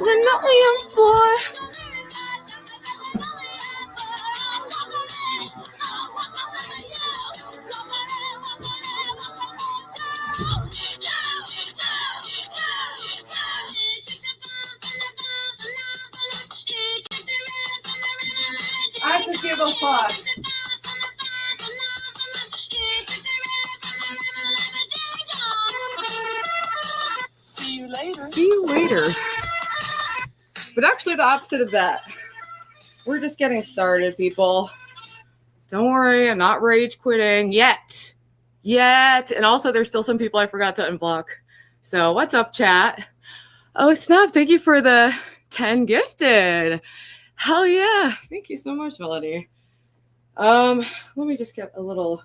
linoleum floor. I could give a fuck. See you later. See you later. But actually the opposite of that. We're just getting started, people. Don't worry, I'm not rage quitting yet. And also there's still some people I forgot to unblock. So what's up, chat? Oh, snap. Thank you for the 10 gifted. Hell yeah. Thank you so much, Melody. Let me just get a little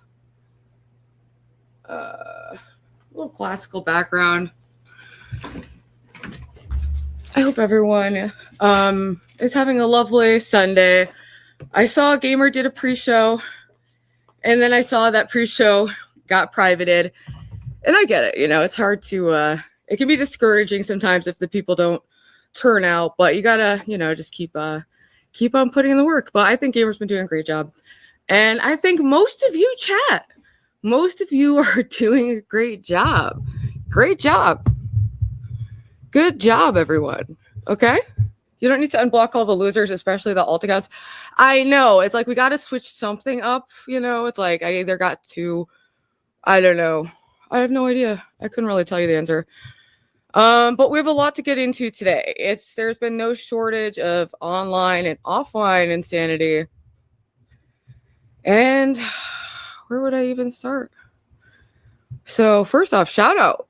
classical background. I hope everyone is having a lovely Sunday. I saw Gamer did a pre-show, and then I saw that pre-show got privated. And I get it, you know, it's hard to it can be discouraging sometimes if the people don't turn out, but you gotta, you know, just keep on putting in the work. But I think Gamer's been doing a great job. And I think most of you are doing a great job. Great job. Good job, everyone. Okay? You don't need to unblock all the losers, especially the alt accounts. I know. It's like we got to switch something up, you know? It's like I either got to, I don't know. I have no idea. I couldn't really tell you the answer. But we have a lot to get into today. There's been no shortage of online and offline insanity. And where would I even start? So first off, shout out.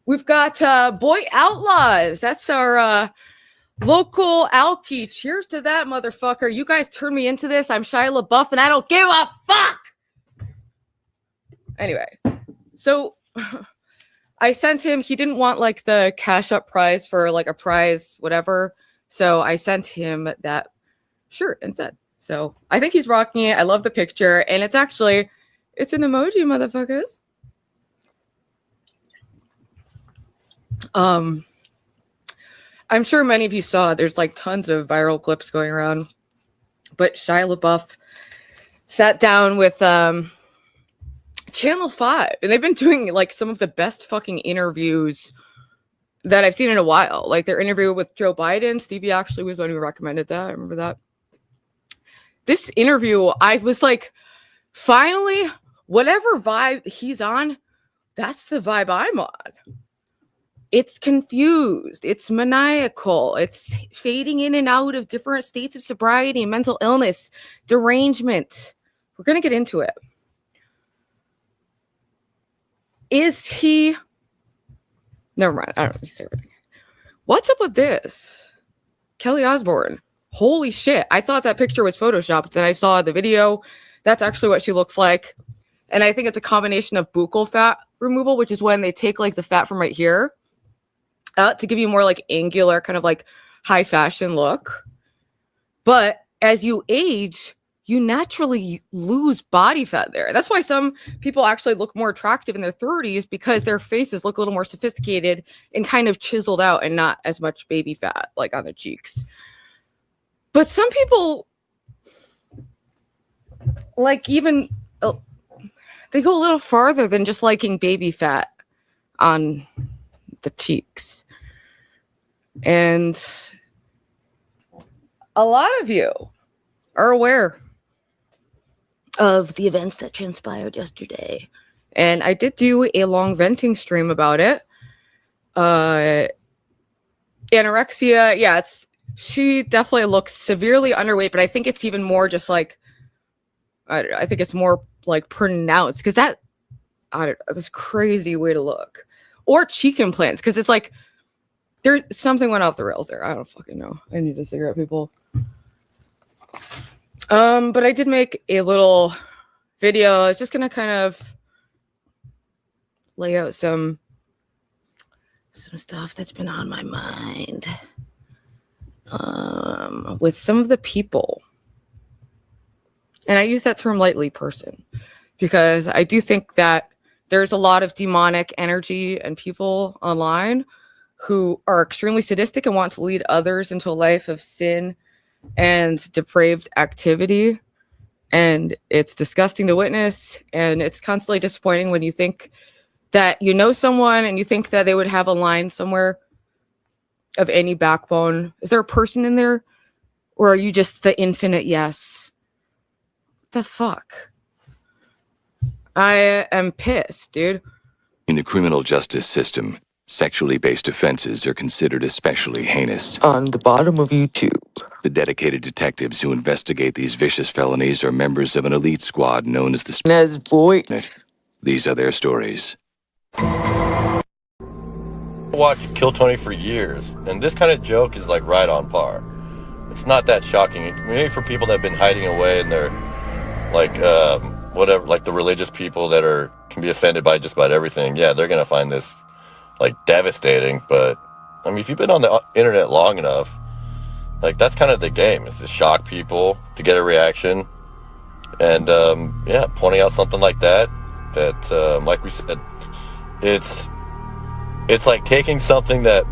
We've got Boy Outlaws. That's our local alky. Cheers to that, motherfucker. You guys turned me into this. I'm Shia LaBeouf, and I don't give a fuck. Anyway, so I sent him. He didn't want like the cash up prize for like a prize, whatever. So I sent him that shirt instead. So I think he's rocking it. I love the picture. And it's an emoji, motherfuckers. I'm sure many of you saw there's like tons of viral clips going around. But Shia LaBeouf sat down with Channel 5. And they've been doing like some of the best fucking interviews that I've seen in a while. Like their interview with Joe Biden. Stevie actually was the one who recommended that. I remember that. This interview, I was like, finally, whatever vibe he's on, that's the vibe I'm on. It's confused. It's maniacal. It's fading in and out of different states of sobriety, mental illness, derangement. We're going to get into it. Is he... Never mind. I don't need to say everything. What's up with this? Kelly Osborne. Holy shit. I thought that picture was photoshopped. Then I saw the video. That's actually what she looks like. And I think it's a combination of buccal fat removal, which is when they take like the fat from right here to give you more like angular, kind of like high fashion look. But as you age, you naturally lose body fat there. That's why some people actually look more attractive in their 30s, because their faces look a little more sophisticated and kind of chiseled out and not as much baby fat like on the cheeks. But some people, like even, they go a little farther than just liking baby fat on the cheeks. And a lot of you are aware of the events that transpired yesterday. And I did do a long venting stream about it. Anorexia, yeah, she definitely looks severely underweight, but I think it's even more just like, I think it's more like pronounced, because this crazy way to look. Or cheek implants, because it's like something went off the rails there. I don't fucking know. I need a cigarette, people. But I did make a little video. It's just gonna kind of lay out some stuff that's been on my mind with some of the people. And I use that term lightly, person, because I do think that there's a lot of demonic energy and people online who are extremely sadistic and want to lead others into a life of sin and depraved activity. And it's disgusting to witness, and it's constantly disappointing when you think that you know someone and you think that they would have a line somewhere of any backbone. Is there a person in there? Or are you just the infinite yes? What the fuck? I am pissed, dude. In the criminal justice system, sexually based offenses are considered especially heinous. On the bottom of YouTube. The dedicated detectives who investigate these vicious felonies are members of an elite squad known as the As boys. These are their stories. I watched Kill Tony for years, and this kind of joke is like right on par. It's not that shocking. Maybe for people that have been hiding away and they're like whatever, like the religious people that can be offended by just about everything. Yeah, they're gonna find this like devastating. But I mean, if you've been on the internet long enough, like that's kind of the game. It's to shock people, to get a reaction, and yeah, pointing out something like that. Like we said, it's like taking something that,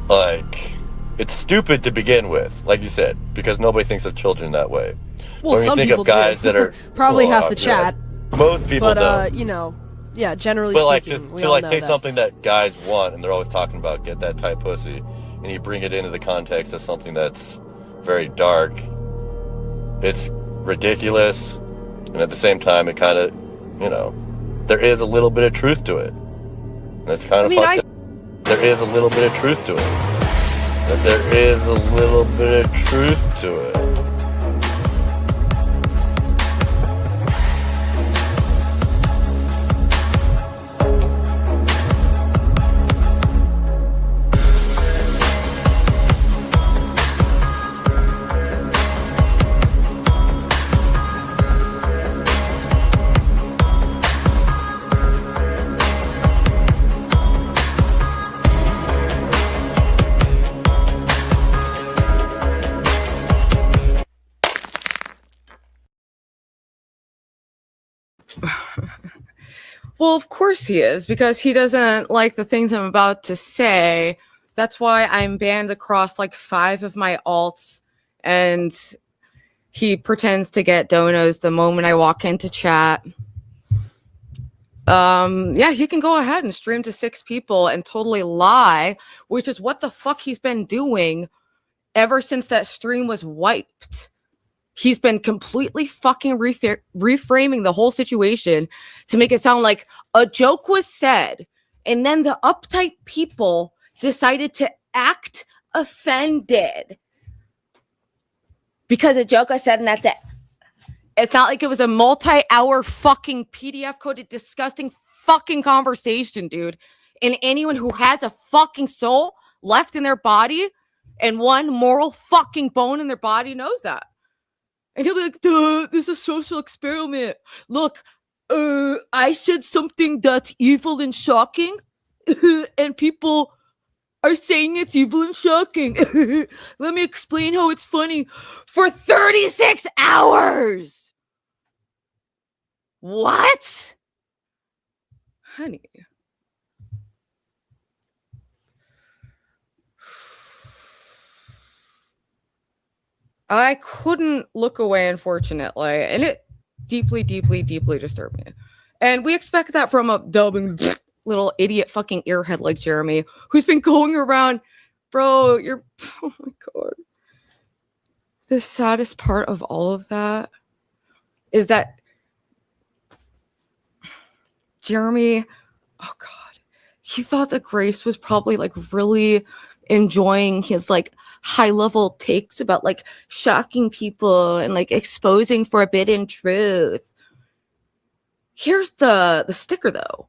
like, it's stupid to begin with, like you said, because nobody thinks of children that way. Well, when you some think people of guys do. that are probably half the chat. Most people but don't. you know, yeah, generally but like speaking, we to all like know take that. something that guys want, and they're always talking about get that tight pussy, and you bring it into the context of something that's very dark. It's ridiculous, and at the same time, it kind of, you know, there is a little bit of truth to it. And it's kind of fucked up. There is a little bit of truth to it. But there is a little bit of truth to it. Well, of course he is, because he doesn't like the things I'm about to say. That's why I'm banned across like 5 of my alts, and he pretends to get donos the moment I walk into chat. Yeah, he can go ahead and stream to 6 people and totally lie, which is what the fuck he's been doing ever since that stream was wiped. He's been completely fucking reframing the whole situation to make it sound like a joke was said, and then the uptight people decided to act offended because a joke was said, and that's it. It's not like it was a multi-hour fucking PDF coded disgusting fucking conversation, dude. And anyone who has a fucking soul left in their body and one moral fucking bone in their body knows that. And he'll be like, duh, this is a social experiment. Look, I said something that's evil and shocking, and people are saying it's evil and shocking. Let me explain how it's funny for 36 hours. What? Honey. I couldn't look away, unfortunately, and it deeply, deeply, deeply disturbed me. And we expect that from a dubbing little idiot fucking earhead like Jeremy, who's been going around, bro, oh my God. The saddest part of all of that is that Jeremy, oh God, he thought that Grace was probably like really enjoying his like high level takes about like shocking people and like exposing forbidden truth. Here's the sticker though.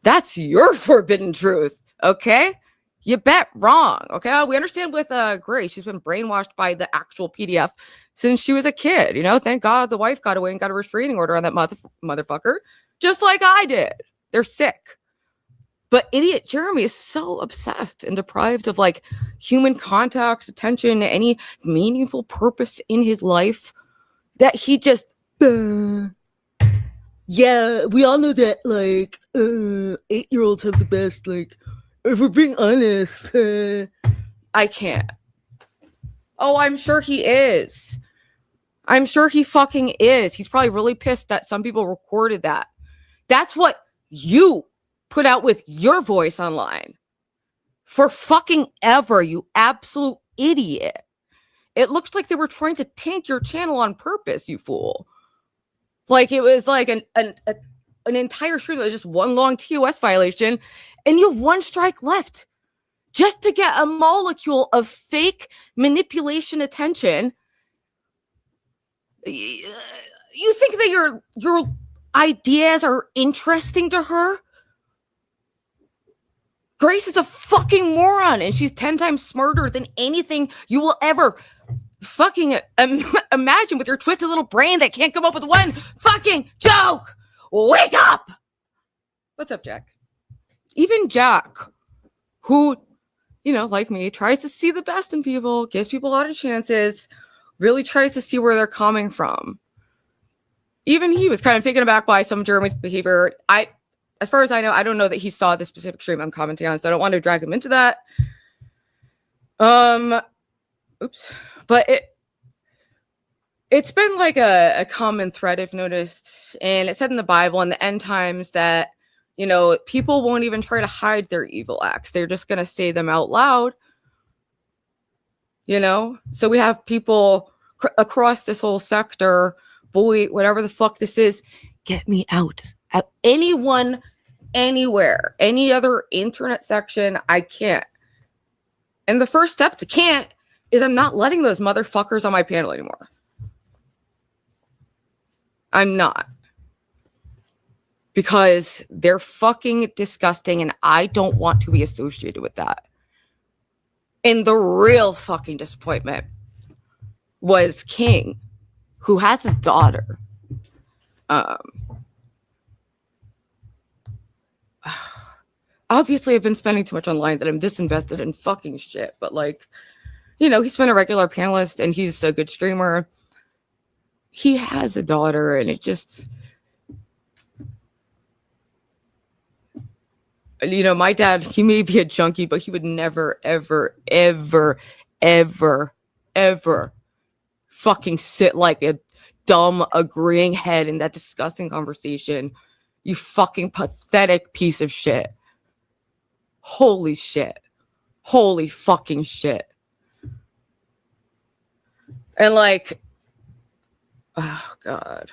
That's your forbidden truth, okay? You bet wrong, okay? We understand with Grace, she's been brainwashed by the actual PDF since she was a kid, you know? Thank God the wife got away and got a restraining order on that motherfucker, just like I did. They're sick. But idiot Jeremy is so obsessed and deprived of like human contact, attention, any meaningful purpose in his life that he just, yeah, we all know that like 8-year-olds have the best like if we're being honest, I can't. Oh, I'm sure he is. I'm sure he fucking is. He's probably really pissed that some people recorded that. That's what you put out with your voice online. For fucking ever, you absolute idiot. It looks like they were trying to tank your channel on purpose, you fool. Like it was like an entire stream that was just one long TOS violation, and you have one strike left just to get a molecule of fake manipulation attention. You think that your ideas are interesting to her? Grace is a fucking moron, and she's 10 times smarter than anything you will ever fucking imagine with your twisted little brain that can't come up with one fucking joke. Wake up! What's up, Jack? Even Jack, who, you know, like me, tries to see the best in people, gives people a lot of chances, really tries to see where they're coming from. Even he was kind of taken aback by some of Jeremy's behavior. As far as I know, I don't know that he saw the specific stream I'm commenting on, so I don't want to drag him into that. Oops. But it's been like a common thread I've noticed, and it said in the Bible in the end times that, you know, people won't even try to hide their evil acts. They're just going to say them out loud. You know? So we have people across this whole sector, boy, whatever the fuck this is, get me out. Anyone, anywhere, any other internet section, I can't. And the first step to can't is I'm not letting those motherfuckers on my panel anymore. I'm not. Because they're fucking disgusting and I don't want to be associated with that. And the real fucking disappointment was King, who has a daughter. Obviously, I've been spending too much online that I'm disinvested in fucking shit. But, like, you know, he's been a regular panelist and he's a good streamer. He has a daughter, and it just, you know, my dad, he may be a junkie, but he would never, ever, ever, ever, ever fucking sit like a dumb, agreeing head in that disgusting conversation. You fucking pathetic piece of shit. Holy shit. Holy fucking shit. And like, oh God.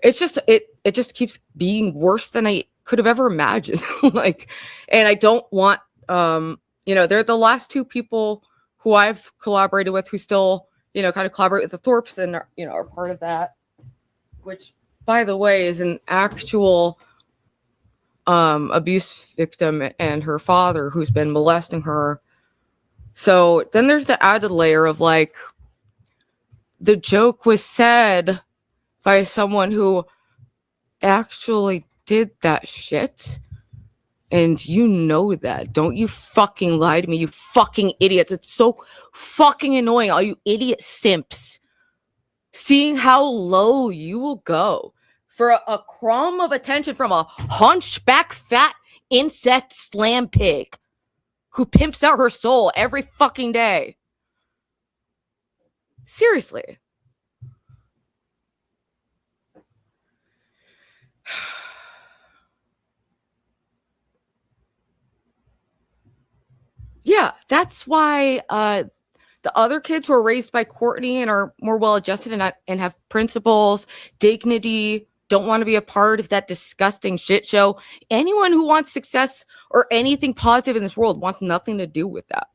It's just, it just keeps being worse than I could have ever imagined. Like, and I don't want, you know, they're the last two people who I've collaborated with who still, you know, kind of collaborate with the Thorpes and, you know, are part of that, which, by the way, is an actual abuse victim and her father who's been molesting her. So then there's the added layer of like, the joke was said by someone who actually did that shit. And you know that. Don't you fucking lie to me, you fucking idiots. It's so fucking annoying, all you idiot simps. Seeing how low you will go for a crumb of attention from a hunchback, fat, incest slam pig who pimps out her soul every fucking day. Seriously. Yeah, that's why the other kids who are raised by Courtney and are more well-adjusted and have principles, dignity, don't want to be a part of that disgusting shit show. Anyone who wants success or anything positive in this world wants nothing to do with that.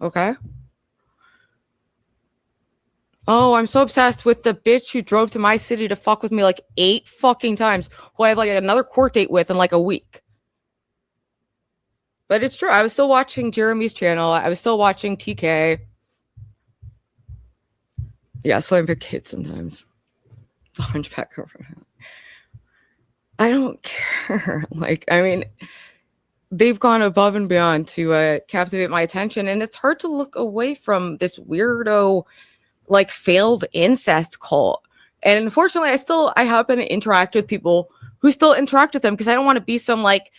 Okay? Oh, I'm so obsessed with the bitch who drove to my city to fuck with me like 8 fucking times, who I have like another court date with in like a week. But it's true. I was still watching Jeremy's channel. I was still watching TK. Yeah, slam big kids sometimes. The hunchback over. I don't care. Like, I mean, they've gone above and beyond to captivate my attention, and it's hard to look away from this weirdo, like, failed incest cult. And unfortunately, I happen to interact with people who still interact with them because I don't want to be some like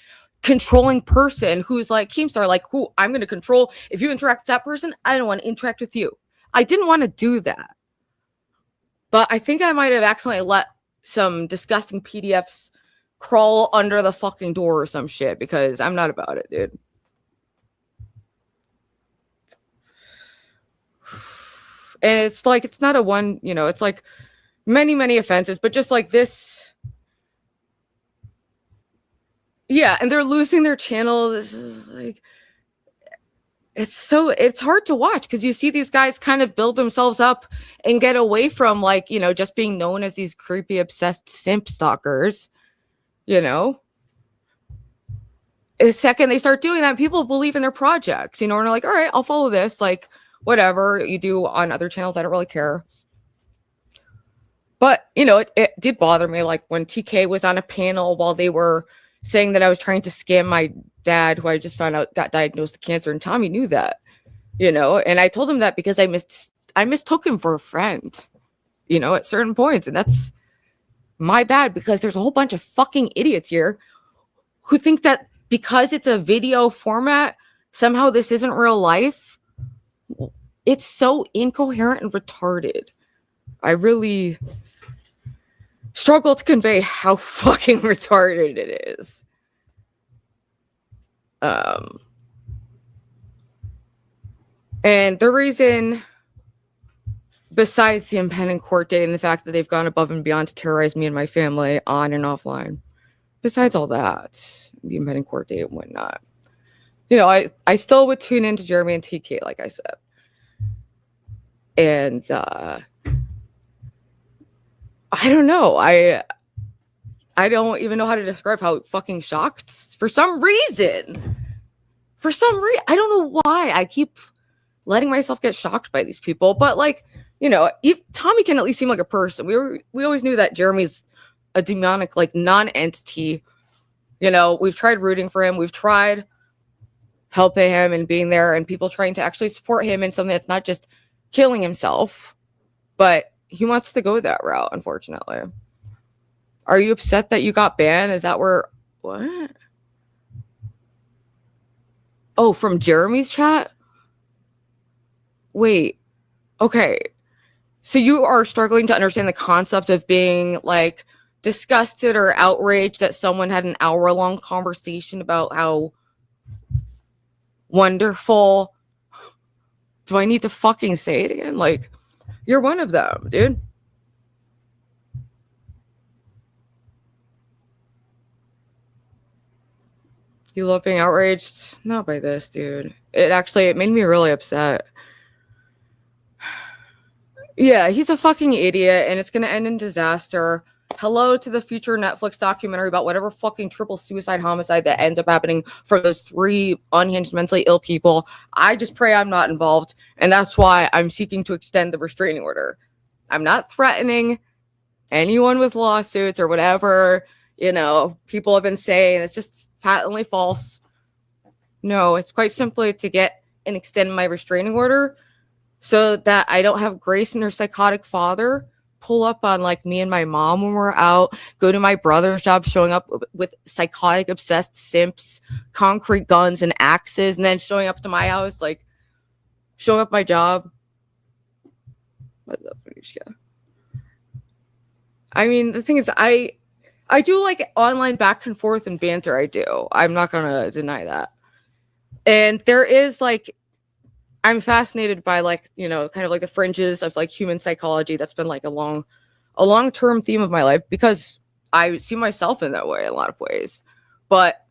controlling person who's like Keemstar, like, who I'm going to control. If you interact with that person, I don't want to interact with you. I didn't want to do that. But I think I might have accidentally let some disgusting PDFs crawl under the fucking door or some shit, because I'm not about it, dude. And it's like, it's not a one, you know, it's like many, many offenses, but just like this. Yeah, and they're losing their channel. This is like, it's hard to watch because you see these guys kind of build themselves up and get away from, like, you know, just being known as these creepy, obsessed simp stalkers, you know. The second they start doing that, people believe in their projects, you know, and they're like, all right, I'll follow this, like, whatever you do on other channels, I don't really care. But, you know, it did bother me, like, when TK was on a panel while they were saying that I was trying to scam my dad, who I just found out got diagnosed with cancer, and Tommy knew that, you know, and I told him that because I mistook him for a friend, you know, at certain points, and that's my bad, because there's a whole bunch of fucking idiots here who think that because it's a video format, somehow this isn't real life. It's so incoherent and retarded. I really struggle to convey how fucking retarded it is. And the reason, besides the impending court date and the fact that they've gone above and beyond to terrorize me and my family on and offline, besides all that, the impending court date and whatnot, you know, I still would tune into Jeremy and TK, like I said. And I don't know. I don't even know how to describe how fucking shocked for some reason. I don't know why I keep letting myself get shocked by these people. But, like, you know, Tommy can at least seem like a person. We always knew that Jeremy's a demonic, like, non-entity. You know, we've tried rooting for him. We've tried helping him and being there, and people trying to actually support him in something that's not just killing himself. But he wants to go that route, unfortunately. Are you upset that you got banned? Is that where... What? Oh, from Jeremy's chat? Wait. Okay. So you are struggling to understand the concept of being, like, disgusted or outraged that someone had an hour-long conversation about how wonderful... Do I need to fucking say it again? Like, you're one of them, dude. You love being outraged? Not by this, dude. It made me really upset. Yeah, he's a fucking idiot, and it's gonna end in disaster. Hello to the future Netflix documentary about whatever fucking triple suicide homicide that ends up happening for those 3 unhinged, mentally ill people. I just pray I'm not involved, and that's why I'm seeking to extend the restraining order. I'm not threatening anyone with lawsuits or whatever, you know, people have been saying. It's just patently false. No, it's quite simply to get and extend my restraining order so that I don't have Grace and her psychotic father pull up on, like, me and my mom when we're out, go to my brother's job, showing up with psychotic, obsessed simps, concrete guns and axes, and then showing up to my house, like, showing up my job. What's up, Shia? I mean, the thing is, I do like online back and forth and banter. I do. I'm not going to deny that. And there is, like, I'm fascinated by, like, you know, kind of like the fringes of, like, human psychology. That's been, like, a long-term theme of my life, because I see myself in that way in a lot of ways. But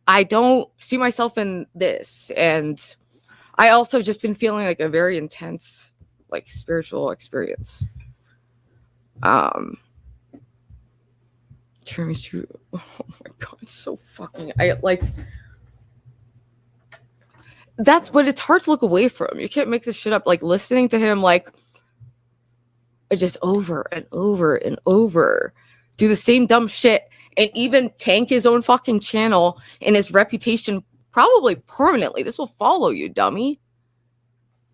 I don't see myself in this. And I also just been feeling like a very intense, like, spiritual experience. Jeremy's true. Oh my god, it's so fucking... That's what it's hard to look away from. You can't make this shit up. Like, listening to him, like, just over and over and over do the same dumb shit, and even tank his own fucking channel and his reputation probably permanently. This will follow you, dummy.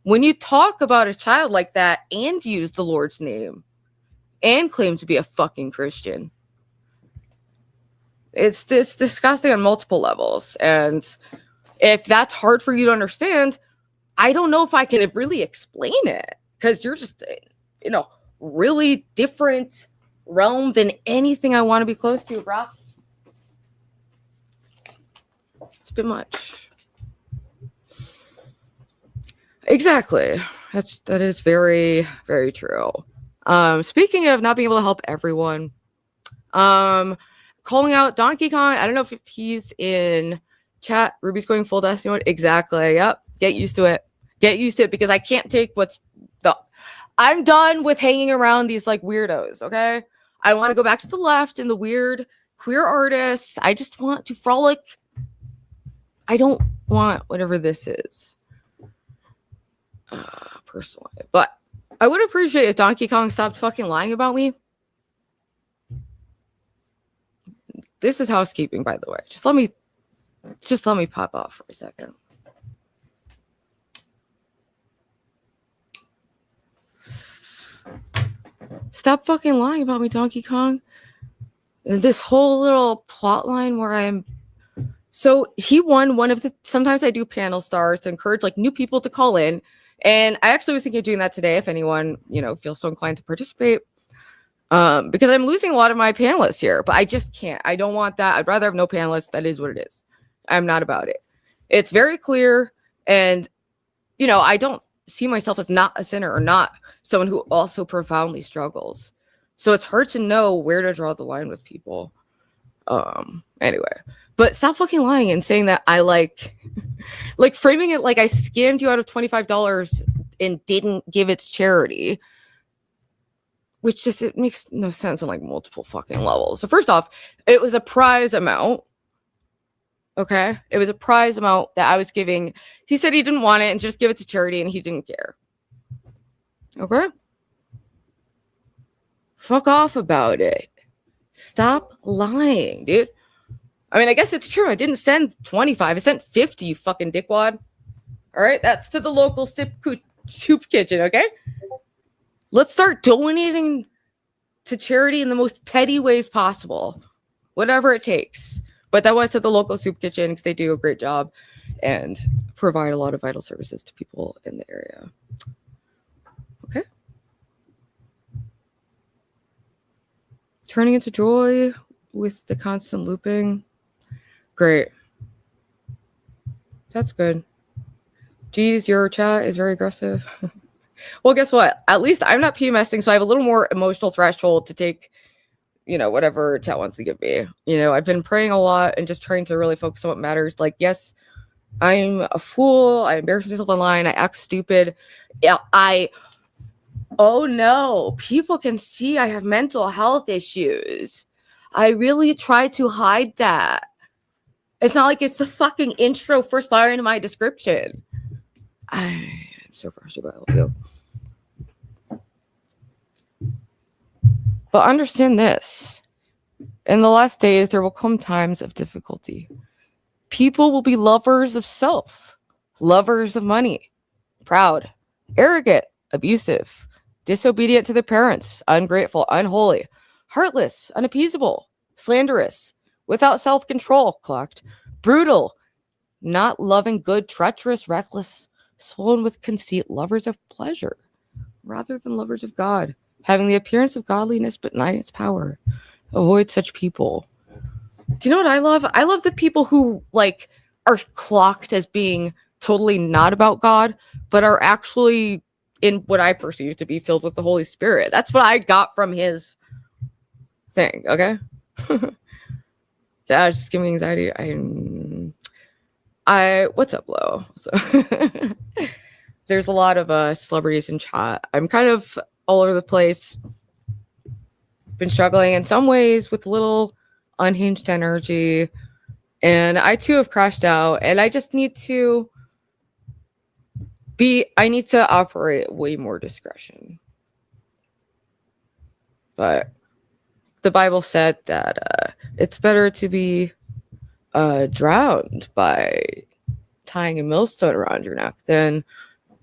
When you talk about a child like that and use the Lord's name and claim to be a fucking Christian, It's disgusting on multiple levels. And if that's hard for you to understand, I don't know if I can really explain it, because you're just in a really different realm than anything I want to be close to, bro. It's a bit much. Exactly. That is very, very true. Speaking of not being able to help everyone, calling out Donkey Kong. I don't know if he's in chat. Ruby's going full Destiny mode. Exactly. Yep. Get used to it. Get used to it, because I can't take I'm done with hanging around these like weirdos. Okay. I want to go back to the left and the weird queer artists. I just want to frolic. I don't want whatever this is. Personally, but I would appreciate if Donkey Kong stopped fucking lying about me. This is housekeeping, by the way. Just let me pop off for a second. Stop fucking lying about me, Donkey Kong. This whole little plot line where so he won one of the, sometimes I do panel stars to encourage like new people to call in. And I actually was thinking of doing that today if anyone, feels so inclined to participate. Because I'm losing a lot of my panelists here, but I just can't. I don't want that. I'd rather have no panelists. That is what it is. I'm not about it. It's very clear. And, I don't see myself as not a sinner or not someone who also profoundly struggles. So it's hard to know where to draw the line with people. Anyway, but stop fucking lying and saying that I like framing it like I scammed you out of $25 and didn't give it to charity, which just, it makes no sense on like multiple fucking levels. So first off, it was a prize amount. Okay. It was a prize amount that I was giving. He said he didn't want it and just give it to charity, and he didn't care. Okay. Fuck off about it. Stop lying, dude. I mean, I guess it's true. I didn't send 25. I sent 50, you fucking dickwad. All right. That's to the local soup kitchen. Okay. Let's start donating to charity in the most petty ways possible. Whatever it takes. But that was to the local soup kitchen because they do a great job and provide a lot of vital services to people in the area. Okay. Turning into joy with the constant looping. Great. That's good. Geez, your chat is very aggressive. Well, guess what? At least I'm not PMSing, so I have a little more emotional threshold to take, whatever chat wants to give me. I've been praying a lot and just trying to really focus on what matters. Like, yes, I'm a fool. I embarrass myself online. I act stupid. Yeah, oh no, people can see I have mental health issues. I really try to hide that. It's not like it's the fucking intro first line in my description. I'm so frustrated by all of you. But understand this. In the last days, there will come times of difficulty. People will be lovers of self, lovers of money, proud, arrogant, abusive, disobedient to their parents, ungrateful, unholy, heartless, unappeasable, slanderous, without self-control, clocked, brutal, not loving good, treacherous, reckless, swollen with conceit, lovers of pleasure, rather than lovers of God, having the appearance of godliness but not its power. Avoid such people. Do you know what I love? I love the people who are clocked as being totally not about God, but are actually in what I perceive to be filled with the Holy Spirit. That's what I got from his thing. Okay. That just giving me anxiety. What's up, Lo? So, there's a lot of celebrities in chat. I'm kind of all over the place. Been struggling in some ways with a little unhinged energy, and I too have crashed out, and I just need to operate way more discretion. But the Bible said that it's better to be drowned by tying a millstone around your neck than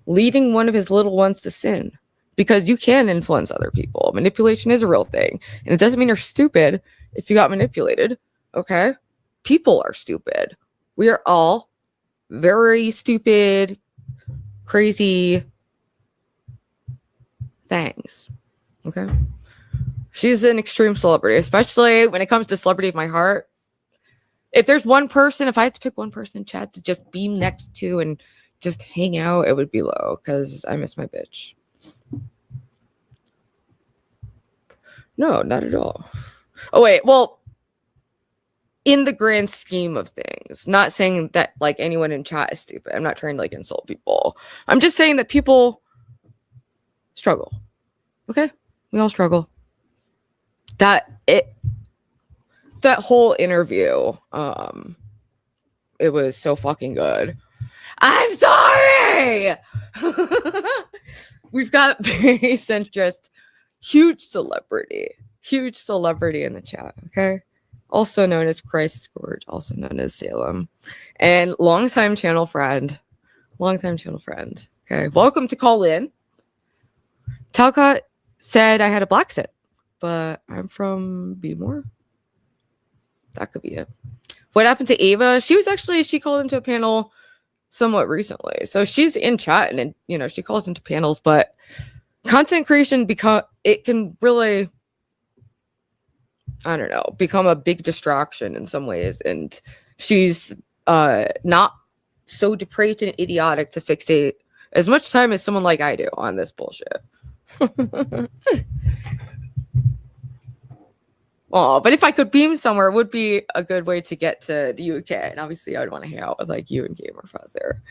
leading one of his little ones to sin, because you can influence other people. Manipulation is a real thing, and it doesn't mean you're stupid if you got manipulated. Okay? People are stupid. We are all very stupid, crazy things. Okay? She's an extreme celebrity, especially when it comes to celebrity of my heart. If there's one person, if I had to pick one person in chat to just be next to and just hang out, it would be Lo, because I miss my bitch. No, not at all. Oh, wait. Well, in the grand scheme of things, not saying that like anyone in chat is stupid. I'm not trying to like insult people. I'm just saying that people struggle. Okay? We all struggle. That whole interview, it was so fucking good. I'm sorry. We've got very centrist, huge celebrity in the chat. Okay, also known as Christ Scourge, also known as Salem, and longtime channel friend. Okay, welcome to call in. Talcott said I had a black accent, but I'm from Bmore. That could be it. What happened to Ava? She called into a panel somewhat recently. So she's in chat and she calls into panels, but content creation it can really, I don't know, become a big distraction in some ways. And she's not so depraved and idiotic to fixate as much time as someone like I do on this bullshit. Oh, but if I could beam somewhere, it would be a good way to get to the UK. And obviously, I would want to hang out with like you and Gamer if I was there.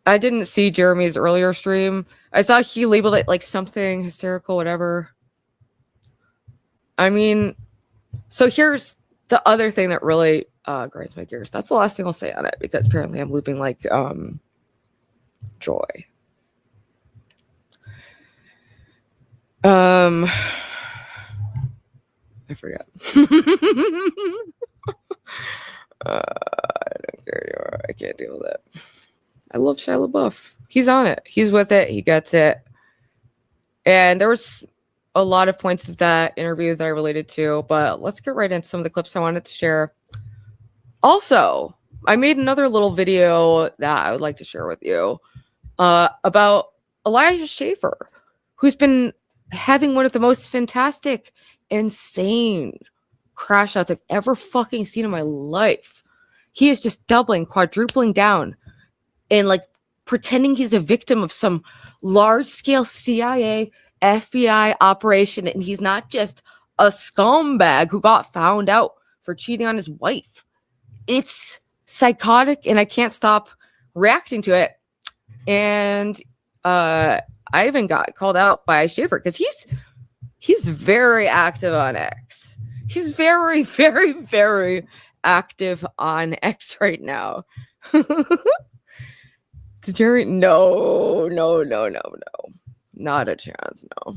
I didn't see Jeremy's earlier stream. I saw he labeled it like something hysterical, whatever. I mean, so here's the other thing that really grinds my gears. That's the last thing I'll say on it because apparently I'm looping like Joy. I forgot. I don't care anymore. I can't deal with it. I love Shia LaBeouf. He's on it. He's with it. He gets it. And there was a lot of points of that interview that I related to, but let's get right into some of the clips I wanted to share. Also, I made another little video that I would like to share with you about Elijah Schaefer, who's been having one of the most fantastic, insane crash outs I've ever fucking seen in my life. He is just doubling, quadrupling down and like pretending he's a victim of some large-scale CIA, FBI operation, and he's not just a scumbag who got found out for cheating on his wife. It's psychotic, and I can't stop reacting to it. And I even got called out by Schaefer because he's very active on X. He's very, very, very active on X right now. Did Jerry? No. Not a chance, no.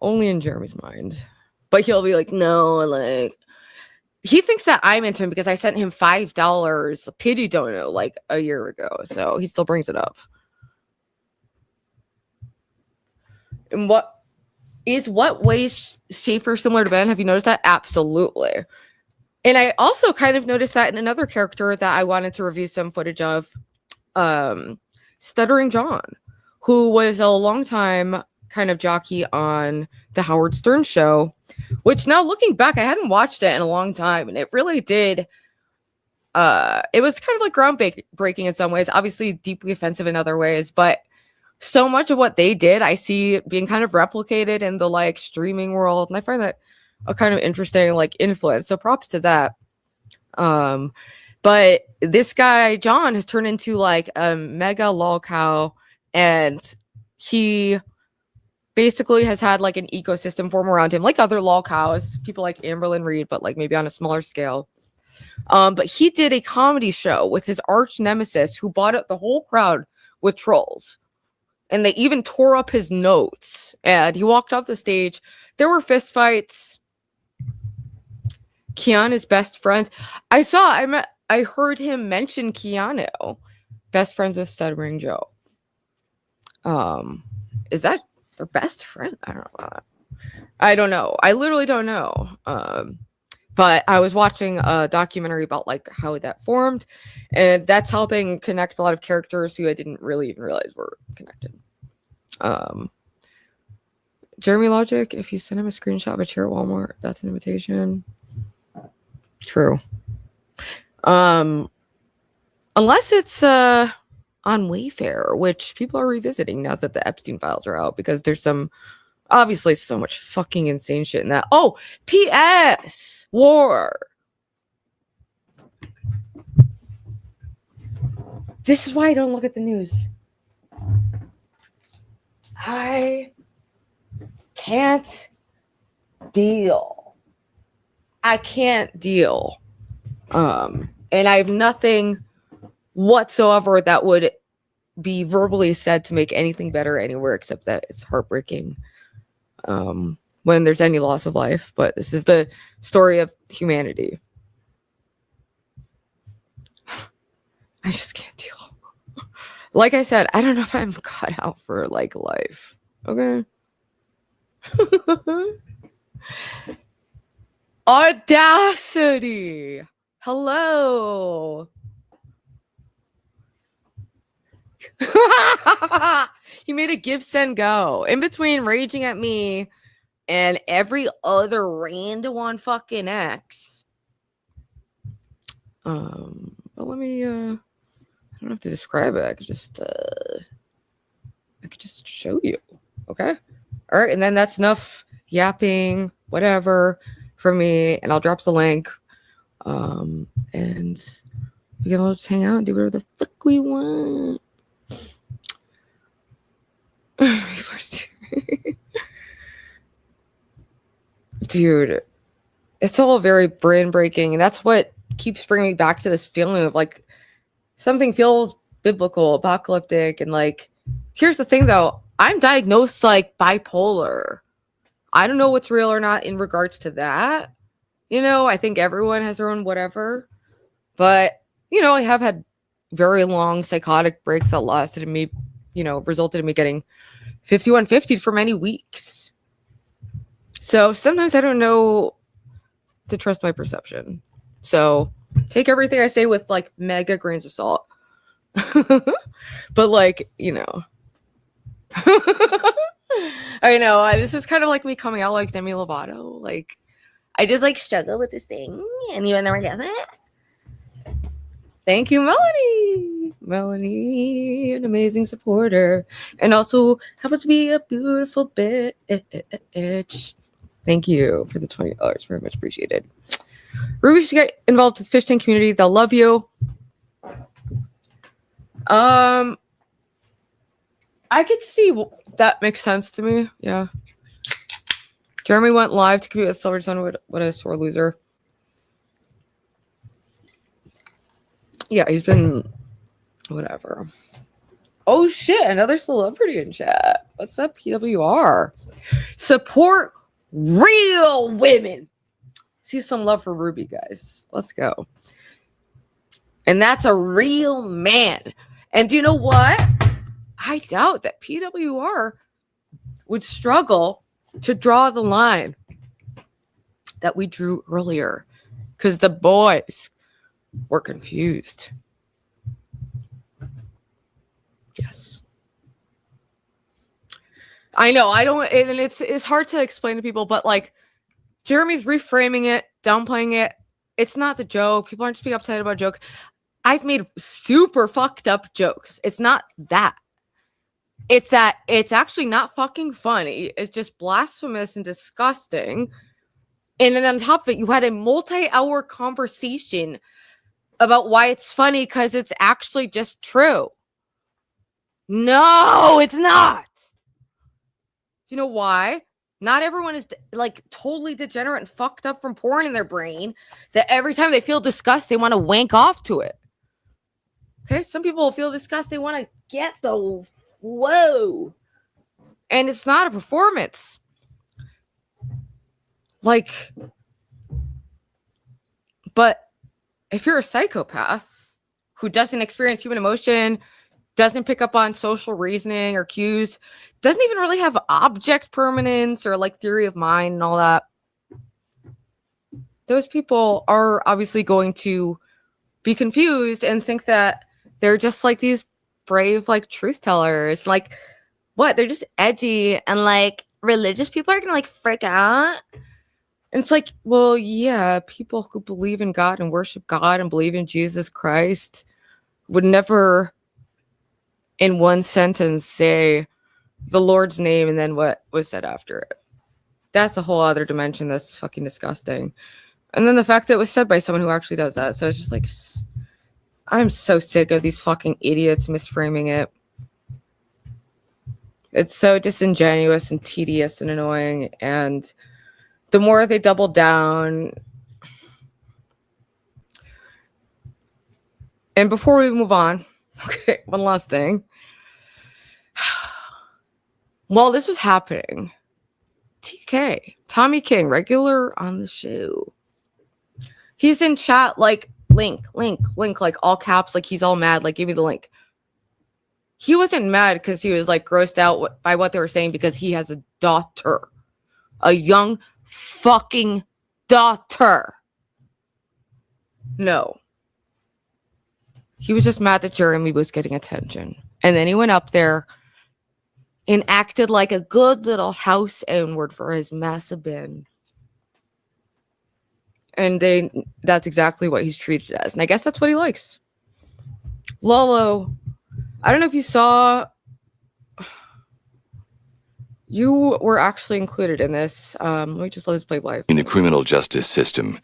Only in Jeremy's mind. But he'll be like, no, like he thinks that I'm into him because I sent him $5 a pity dono like a year ago. So he still brings it up. And what ways Schaefer similar to Ben? Have you noticed that? Absolutely. And I also kind of noticed that in another character that I wanted to review some footage of, Stuttering John, who was a long time kind of jockey on the Howard Stern show, which now looking back, I hadn't watched it in a long time, and it really did. It was kind of like groundbreaking in some ways, obviously deeply offensive in other ways, but so much of what they did, I see being kind of replicated in the like streaming world, and I find that a kind of interesting like influence. So props to that. But this guy John has turned into like a mega lol cow, and he basically has had like an ecosystem form around him, like other lol cows, people like Amberlynn Reed, but like maybe on a smaller scale. But he did a comedy show with his arch nemesis, who bought up the whole crowd with trolls. And they even tore up his notes. And he walked off the stage. There were fistfights. Keanu's best friends. I heard him mention Keanu. Best friends with Stuttering Joe. Is that their best friend? I don't know about that. I don't know. I literally don't know. But I was watching a documentary about like how that formed, and that's helping connect a lot of characters who I didn't really even realize were connected. Jeremy Logic, if you send him a screenshot of a chair at Walmart, that's an invitation. True. Unless it's on Wayfair, which people are revisiting now that the Epstein files are out, because there's obviously so much fucking insane shit in that. Oh, P.S. War. This is why I don't look at the news. I can't deal. I can't deal. And I have nothing whatsoever that would be verbally said to make anything better anywhere, except that it's heartbreaking when there's any loss of life. But this is the story of humanity. I just can't deal. Like I said, I don't know if I'm cut out for like life. Okay. Audacity. Hello. He made a give, send, go in between raging at me and every other random on fucking X. But let me I don't have to describe it. I could just show you. Okay. All right, and then that's enough yapping, whatever, for me, and I'll drop the link. And we can all just hang out and do whatever the fuck we want. Dude, it's all very brain breaking, and that's what keeps bringing me back to this feeling of like something feels biblical, apocalyptic, and like here's the thing though, I'm diagnosed like bipolar. I don't know what's real or not in regards to that. You know, I think everyone has their own whatever, but you know, I have had very long psychotic breaks that lasted in me, you know, resulted in me getting 5150 for many weeks. So sometimes I don't know to trust my perception. So take everything I say with like mega grains of salt. But like, you know, I know this is kind of like me coming out like Demi Lovato. Like, I just like struggle with this thing, and you never get it. Thank you, Melanie. Melanie, an amazing supporter, and also happens to be a beautiful bitch. Thank you for the $20. Very much appreciated. Ruby should get involved with the fish tank community. They'll love you. I could see that makes sense to me. Yeah. Jeremy went live to compete with Celebrity Sunday. What a sore loser. Yeah, he's been whatever. Oh shit, another celebrity in chat. What's up, PWR? Support real women. See some love for Ruby, guys. Let's go. And that's a real man. And do you know what? I doubt that PWR would struggle to draw the line that we drew earlier, because the boys were confused. Yes. I know, I don't, and it's hard to explain to people, but like Jeremy's reframing it, downplaying it. It's not the joke. People aren't just being upset about a joke. I've made super fucked up jokes. It's not that. It's that it's actually not fucking funny. It's just blasphemous and disgusting. And then on top of it, you had a multi-hour conversation about why it's funny because it's actually just true. No, it's not. Do you know why? Not everyone is like totally degenerate and fucked up from porn in their brain that every time they feel disgust, they want to wank off to it. Okay, some people feel disgust, they want to get the whoa. And it's not a performance. Like, but if you're a psychopath who doesn't experience human emotion, doesn't pick up on social reasoning or cues, doesn't even really have object permanence or like theory of mind and all that. Those people are obviously going to be confused and think that they're just like these brave like truth tellers. Like, what? They're just edgy, and like religious people are gonna like freak out. And it's like, well, yeah, people who believe in God and worship God and believe in Jesus Christ would never in one sentence say the Lord's name and then what was said after it. That's a whole other dimension that's fucking disgusting. And then the fact that it was said by someone who actually does that. So it's just like, I'm so sick of these fucking idiots misframing it. It's so disingenuous and tedious and annoying. And the more they double down. And before we move on, okay, one last thing. While this was happening, TK, Tommy King, regular on the show, he's in chat like, link, like all caps, like he's all mad, like give me the link. He wasn't mad because he was like grossed out by what they were saying because he has a daughter. A young fucking daughter. No. He was just mad that Jeremy was getting attention. And then he went up there and acted like a good little house N-word for his massive bin. And that's exactly what he's treated as. And I guess that's what he likes. Lolo, I don't know if you saw, you were actually included in this. Let me just let this play live. In the criminal justice system,